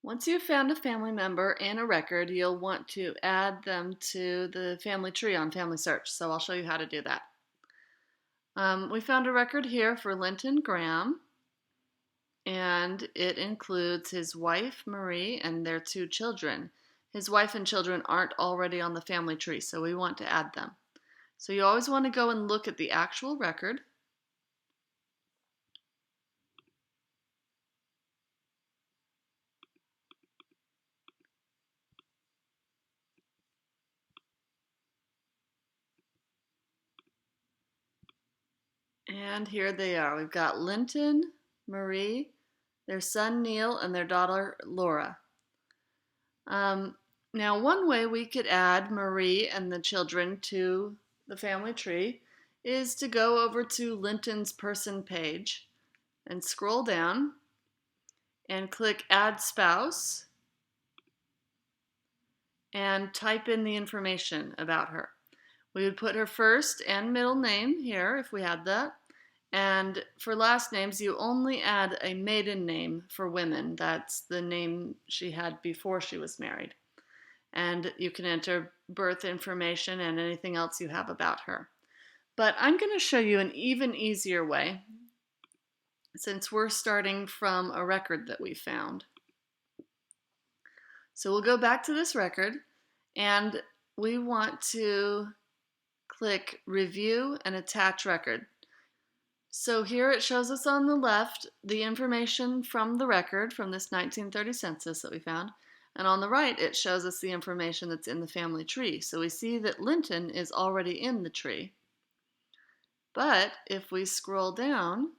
Once you've found a family member in a record, you'll want to add them to the family tree on Family Search, so I'll show you how to do that. We found a record here for Linton Graham, and it includes his wife, Marie, and their 2 children. His wife and children aren't already on the family tree, so we want to add them. So you always want to go and look at the actual record. And here they are. We've got Linton, Marie, their son Neil, and their daughter Laura. Um, Now, one way we could add Marie and the children to the family tree is to go over to Linton's person page and scroll down and click Add Spouse and type in the information about her. We would put her first and middle name here if we had that. And for last names, you only add a maiden name for women. That's the name she had before she was married. And you can enter birth information and anything else you have about her. But I'm going to show you an even easier way since we're starting from a record that we found. So we'll go back to this record and we want to click Review and Attach Record. So here it shows us on the left the information from the record from this 1930 census that we found. And on the right, it shows us the information that's in the family tree. So we see that Linton is already in the tree. But if we scroll down,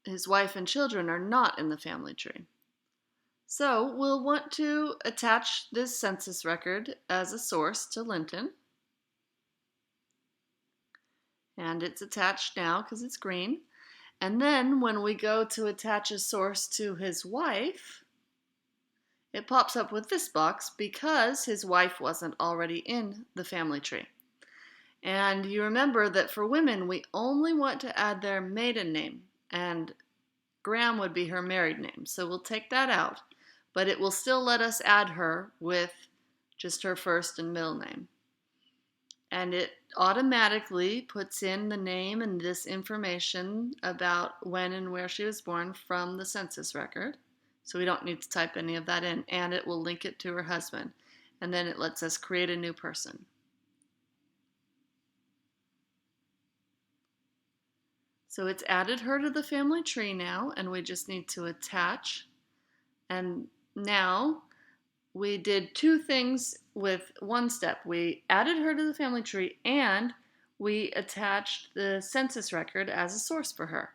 his wife and children are not in the family tree. So we'll want to attach this census record as a source to Linton. And it's attached now because it's green. And then when we go to attach a source to his wife, it pops up with this box because his wife wasn't already in the family tree. And you remember that for women, we only want to add their maiden name, and Graham would be her married name. So we'll take that out, but it will still let us add her with just her first and middle name. And it automatically puts in the name and this information about when and where she was born from the census record. So we don't need to type any of that in, and it will link it to her husband. And then it lets us create a new person. So it's added her to the family tree now, and we just need to attach. And now we did 2 things with 1 step. We added her to the family tree and we attached the census record as a source for her.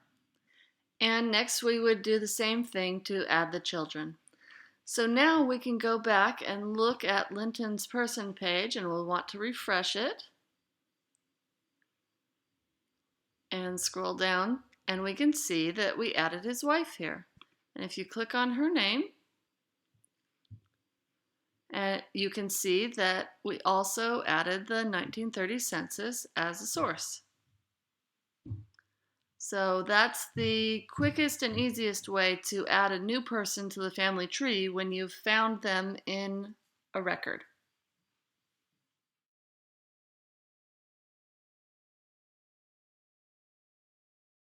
And next we would do the same thing to add the children. So now we can go back and look at Linton's person page, and we'll want to refresh it and scroll down, and we can see that we added his wife here. And if you click on her name, and you can see that we also added the 1930 census as a source. So that's the quickest and easiest way to add a new person to the family tree when you've found them in a record.